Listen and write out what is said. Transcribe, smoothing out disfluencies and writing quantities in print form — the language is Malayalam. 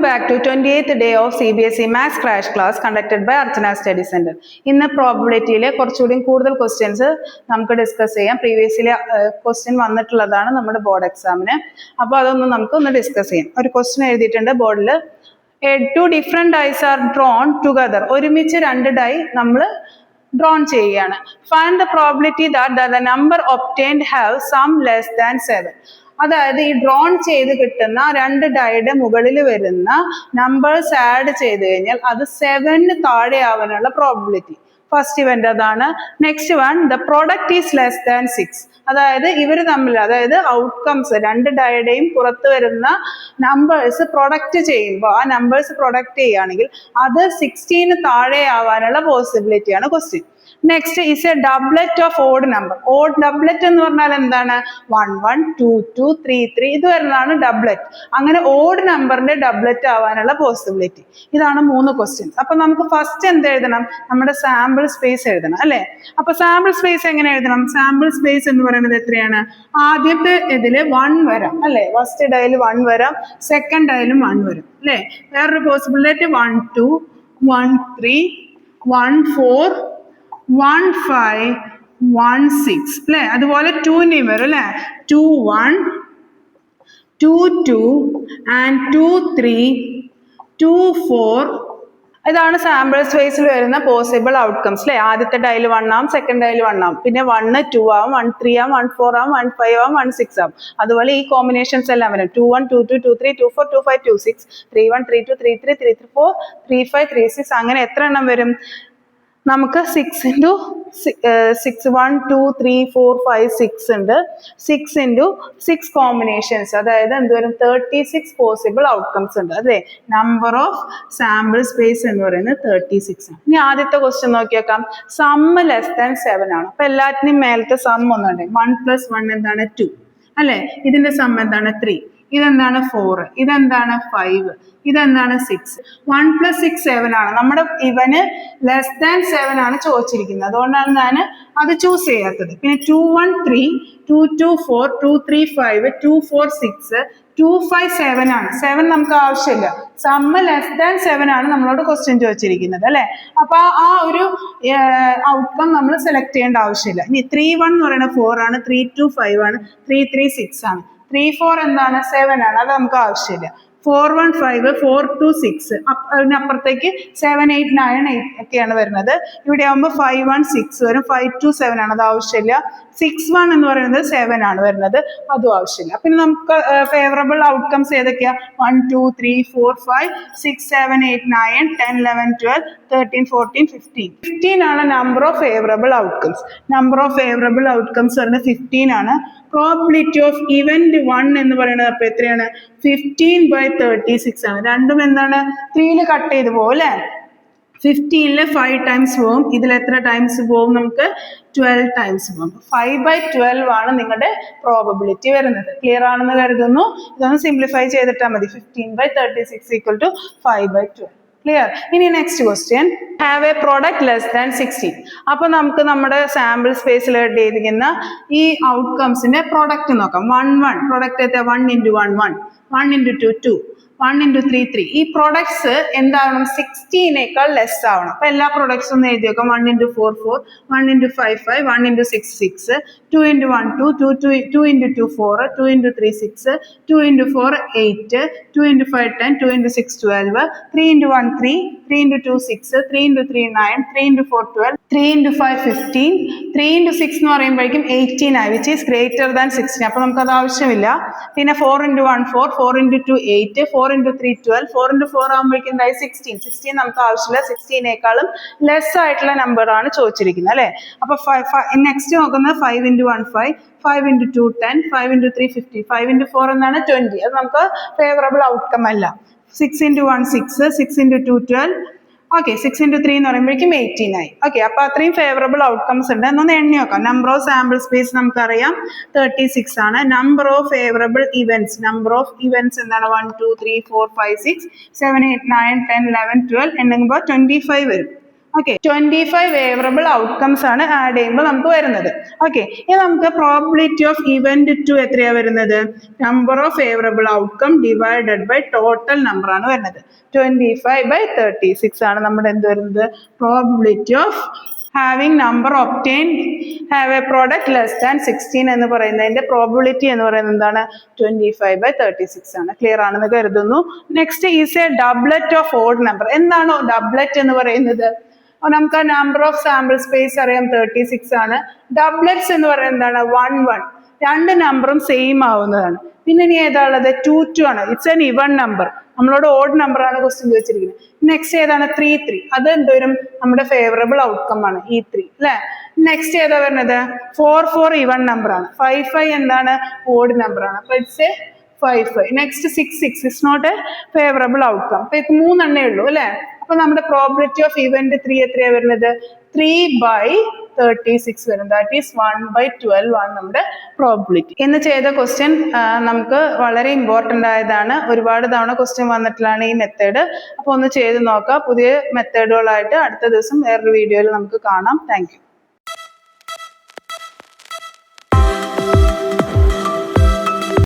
back to 28th day of CBSE Maths Crash Class conducted by Archana Study Center. ഇന്ന് പ്രോബബിലിറ്റിയിലെ കുറച്ചുകൂടി കൂടുതൽ ക്വസ്റ്റ്യൻസ് നമുക്ക് ഡിസ്കസ് ചെയ്യാം. പ്രീവിയസ്ലി ക്വസ്റ്റ്യൻ വന്നിട്ടുള്ളതാണ് നമ്മുടെ ബോർഡ് എക്സാമിന്. അപ്പോൾ അതൊന്ന് നമുക്കൊന്ന് ഡിസ്കസ് ചെയ്യാം. ഒരു ക്വസ്റ്റ്യൻ എഴുതിയിട്ടുണ്ട് ബോർഡിൽ. Two different dice are drawn together. ഒരുമിച്ച് രണ്ട് ഡൈ നമ്മൾ ഡ്രോൺ ചെയ്യുകയാണ്. Find the probability that the number obtained have sum less than 7. അതായത് ഈ ഡ്രോൺ ചെയ്ത് കിട്ടുന്ന രണ്ട് ഡൈയുടെ മുകളിൽ വരുന്ന നമ്പേഴ്സ് ആഡ് ചെയ്ത് കഴിഞ്ഞാൽ അത് 7 താഴെ ആവാനുള്ള പ്രോബബിലിറ്റി. ഫസ്റ്റ് ഇവന്റ് അതാണ്. Next one, the product is less than 6. അതായത് ഇവർ തമ്മിൽ, അതായത് ഔട്ട്കംസ് രണ്ട് ഡൈയുടെയും പുറത്ത് വരുന്ന നമ്പേഴ്സ് പ്രൊഡക്റ്റ് ചെയ്യുമ്പോൾ ആ നമ്പേഴ്സ് പ്രൊഡക്റ്റ് ചെയ്യുകയാണെങ്കിൽ അത് 16 താഴെ ആവാനുള്ള പോസിബിലിറ്റിയാണ് question. Next is a doublet of odd number. Odd doublet എന്ന് പറഞ്ഞാൽ എന്താണ്? 1 1 2 2 3 3 ഇത് വരുന്നതാണ് ഡബ്ലറ്റ്. അങ്ങനെ ഓഡ് നമ്പറിന്റെ ഡബ്ലറ്റ് ആവാനുള്ള പോസിബിലിറ്റി. ഇതാണ് 3 ക്വസ്റ്റ്യൻസ്. അപ്പൊ നമുക്ക് ഫസ്റ്റ് എന്ത് എഴുതണം? നമ്മുടെ സാമ്പിൾ സ്പേസ് എഴുതണം അല്ലെ. അപ്പൊ സാമ്പിൾ സ്പേസ് എങ്ങനെ എഴുതണം? സാമ്പിൾ സ്പേസ് എന്ന് പറയുന്നത് എത്രയാണ്? ആദ്യത്തെ ഇതില് 1 വരാം അല്ലെ. ഫസ്റ്റ് ഡയൽ 1 വരാം, സെക്കൻഡ് ഡയലും 1 വരും അല്ലെ. വേറൊരു പോസിബിലിറ്റി 1 2 1 3 1 4 1 5 1 6 അല്ലെ. അതുപോലെ 2 വരും അല്ലെ. 2 1 2 2 and 2 3 2 4. ഇതാണ് സാമ്പിൾ സ്പേസിൽ വരുന്ന പോസിബിൾ ഔട്ട്കംസ് അല്ലെ. ആദ്യത്തെ ഡയൽ 1 ആവും, സെക്കൻഡ് ഡയൽ 1 ആവും, പിന്നെ 1 2 ആവും, 1 3 ആവും, 1 4 ആവും, 1 5 ആവും, 1 6 ആവും. അതുപോലെ ഈ കോമ്പിനേഷൻസ് എല്ലാം വരും. 2 1 2 2 2 3 2 4 2 5 2 6 3 1 3 2 3 3 3 4 3 5 3 6 അങ്ങനെ എത്ര എണ്ണം വരും? നമുക്ക് 6 into 6 1 2 3 4 5 6 ഉണ്ട്. 6 into 6 കോമ്പിനേഷൻസ്, അതായത് എന്തുവരും? 36 പോസിബിൾ ഔട്ട്കംസ് ഉണ്ട് അല്ലേ. നമ്പർ ഓഫ് സാമ്പിൾ സ്പേസ് എന്ന് പറയുന്നത് 36 ആണ്. ഇനി ആദ്യത്തെ ക്വസ്റ്റ്യൻ നോക്കിയേക്കാം. സമ്മ് ലെസ് ദാൻ 7 ആണ്. അപ്പൊ എല്ലാത്തിനും മേലത്തെ സം ഒന്നുണ്ട്. 1 + 1 എന്താണ്? 2 അല്ലെ. ഇതിന്റെ സം എന്താണ്? 3. ഇതെന്താണ്? 4. ഇതെന്താണ്? 5. ഇതെന്താണ്? 6. 1 + 6 7 ആണ്. നമ്മുടെ ഇവന് ലെസ് ദാൻ 7 ആണ് ചോദിച്ചിരിക്കുന്നത്. അതുകൊണ്ടാണ് ഞാൻ അത് ചൂസ് ചെയ്യാത്തത്. പിന്നെ 2 1 3 2 2 4 2 3 5 2 4 6 2 5 7 ആണ്. 7 നമുക്ക് ആവശ്യമില്ല. സമ്മ് ലെസ് ദാൻ 7 ആണ് നമ്മളോട് ക്വസ്റ്റ്യൻ ചോദിച്ചിരിക്കുന്നത് അല്ലെ. അപ്പൊ ആ ഒരു ഔട്ട്കം നമ്മൾ സെലക്ട് ചെയ്യേണ്ട ആവശ്യമില്ല. ഇനി 3 1 എന്ന് പറയുന്നത് 4 ആണ്, 3 2 5 ആണ്, 3 3 6 ആണ്, 3 4 എന്താണ്? 7 ആണ്. അത് നമുക്ക് ആവശ്യമില്ല. 4 1 5 4 2 6 അതിനപ്പുറത്തേക്ക് 7 8 9 8 ഒക്കെയാണ് വരുന്നത്. ഇവിടെ ആകുമ്പോൾ 5 1 6 വരും. 5 2 7 ആണ്. അത് ആവശ്യമില്ല. 6 1 എന്ന് പറയുന്നത് 7 ആണ് വരുന്നത്. അതും ആവശ്യമില്ല. പിന്നെ നമുക്ക് ഫേവറബിൾ ഔട്ട്കംസ് ഏതൊക്കെയാ? 1 2 3 4 5 6 7 8 9 10 11 12 13 14 15. 15 ആണ് number of favourable outcomes. Number of favourable outcomes പറയുന്നത് 15 ആണ്. പ്രോബിലിറ്റി ഓഫ് ഇവന്റ് 1 എന്ന് പറയുന്നത് അപ്പൊ എത്രയാണ്? 15/36 ആണ്. രണ്ടും എന്താണ്? 3 കട്ട് ചെയ്ത് പോകും അല്ലെ. 15 5 ടൈംസ് പോകും. ഇതിൽ എത്ര ടൈംസ് പോകും? നമുക്ക് 12 ടൈംസ് പോകും. 5/12 ആണ് നിങ്ങളുടെ പ്രോബബിലിറ്റി വരുന്നത്. ക്ലിയർ ആണെന്ന് കരുതുന്നു. ഇതൊന്ന് സിംപ്ലിഫൈ ചെയ്തിട്ടാൽ മതി. 15/36 = 5/12. ക്ലിയർ. ഇനി next question. Have a product less than 16. അപ്പൊ നമുക്ക് നമ്മുടെ സാമ്പിൾ സ്പേസിൽ എഴുതിയിരിക്കുന്ന ഈ ഔട്ട്കംസിന്റെ പ്രോഡക്റ്റ് നോക്കാം. 1 1 പ്രോഡക്റ്റ് എത്ര? 1 × 1 1 1 × 2 2 1 × 3 3. ഈ പ്രോഡക്ട്സ് എന്താവണം? 16നേക്കാൾ ലെസ് ആവണം. അപ്പൊ എല്ലാ പ്രോഡക്ട്സും ഒന്ന് എഴുതി വെക്കാം. 1 × 4 4 1 × 5 5 1 × 6 6 2 × 1 2 2 2 × 2 4 2 × 3 6 2 × 4 8 2 × 5 10 2 × 6 12 3 × 1 3 3 × 2 6 3 × 3 9 3 × 4 12 3 × 5 15 3 × 6 എന്ന് പറയുമ്പോഴേക്കും 18 ആയി, വിച്ച് ഈസ് ഗ്രേറ്റർ ദാൻ 16. അപ്പൊ നമുക്ക് അത് ആവശ്യമില്ല. പിന്നെ 4 × 1 4 4 × 2 8 4 × 3 12 4 × 4 ആകുമ്പോഴേക്കും എന്തായി? 16. 16 നമുക്ക് ആവശ്യമില്ല. 16നേക്കാളും ലെസ് ആയിട്ടുള്ള നമ്പർ ആണ് ചോദിച്ചിരിക്കുന്നത് അല്ലെ. അപ്പൊ നെക്സ്റ്റ് നോക്കുന്നത് 5 × 1 5 5 × 2 10 5 × 3 50 5 × 4 എന്താണ്? 20. അത് നമുക്ക് ഫേവറബിൾ ഔട്ട്കം അല്ല. 6 × 1 6 6 × 2 12 ഓക്കെ. 6 × 3 എന്ന് പറയുമ്പോഴേക്കും 18 ആയി. ഓക്കെ. അപ്പൊ അത്രയും ഫേവറബിൾ ഔട്ട്കംസ് ഉണ്ട്. എന്നൊന്ന് എണ്ണി നോക്കാം. നമ്പർ ഓഫ് സാമ്പിൾ സ്പേസ് നമുക്കറിയാം 36 ആണ്. Number of favourable events, number of events എന്താണ്? 1 2 3 4 5 6 7 8 9 10 11 12 എണ്ണുമ്പോൾ 25 വരും. ഓക്കെ 25 ഫേവറബിൾ ഔട്ട്കംസ് ആണ് ആഡ് ചെയ്യുമ്പോൾ നമുക്ക് വരുന്നത്. ഓക്കെ ഇനി നമുക്ക് പ്രോബിലിറ്റി ഓഫ് ഇവന്റ് ടു എത്രയാ വരുന്നത്? Number of favourable outcome divided by total number ആണ് വരുന്നത്. 25/36 ആണ് നമ്മുടെ എന്ത് വരുന്നത്? Probability of having number obtained have a product less than 16 എന്ന് പറയുന്നതിന്റെ പ്രോബിലിറ്റി എന്ന് പറയുന്നത് എന്താണ്? 25/36 ആണ്. ക്ലിയർ ആണെന്ന് കരുതുന്നു. Next is a doublet of odd number. എന്താണോ ഡബ്ലറ്റ് എന്ന് പറയുന്നത്? നമുക്ക് ആ നമ്പർ ഓഫ് സാമ്പിൾ സ്പേസ് അറിയാം 36 ആണ്. ഡബ്ലറ്റ്സ് എന്ന് പറയുന്നത് എന്താണ്? 1 1. രണ്ട് നമ്പറും സെയിം ആവുന്നതാണ്. പിന്നെ ഇനി ഏതാ ഉള്ളത്? 2 2 ആണ്. It's an even number. നമ്മളോട് ഓഡ് നമ്പർ ആണ് ക്വസ്റ്റ്യൻ ചോദിച്ചിരിക്കുന്നത്. നെക്സ്റ്റ് ഏതാണ്? 3 3. അത് എന്തോരും നമ്മുടെ ഫേവറബിൾ ഔട്ട്കം ആണ് ഈ 3 അല്ലെ. നെക്സ്റ്റ് ഏതാ വരുന്നത്? 4 4 ഇവൺ നമ്പർ ആണ്. 5 5 എന്താണ്? ഓഡ് നമ്പർ ആണ്. അപ്പൊ it's a 5 5. Next 6 6 it's not a favourable outcome. അപ്പൊ ഇത് 3 എണ്ണേ ഉള്ളൂ അല്ലെ. അപ്പൊ നമ്മുടെ പ്രോബിലിറ്റി ഓഫ് ഇവന്റ് 3 എത്രയാ വരുന്നത്? 3/36 വരും. ദാറ്റ് ഈസ് 1/12 ആണ് നമ്മുടെ പ്രോബിലിറ്റി. ഇന്ന് ചെയ്ത ക്വസ്റ്റ്യൻ നമുക്ക് വളരെ ഇമ്പോർട്ടൻ്റ് ആയതാണ്. ഒരുപാട് തവണ ക്വസ്റ്റ്യൻ വന്നിട്ടുള്ളതാണ് ഈ മെത്തേഡ്. അപ്പോൾ ഒന്ന് ചെയ്ത് നോക്കാം. പുതിയ മെത്തേഡുകളായിട്ട് അടുത്ത ദിവസം വേറൊരു വീഡിയോയിൽ നമുക്ക് കാണാം. Thank you.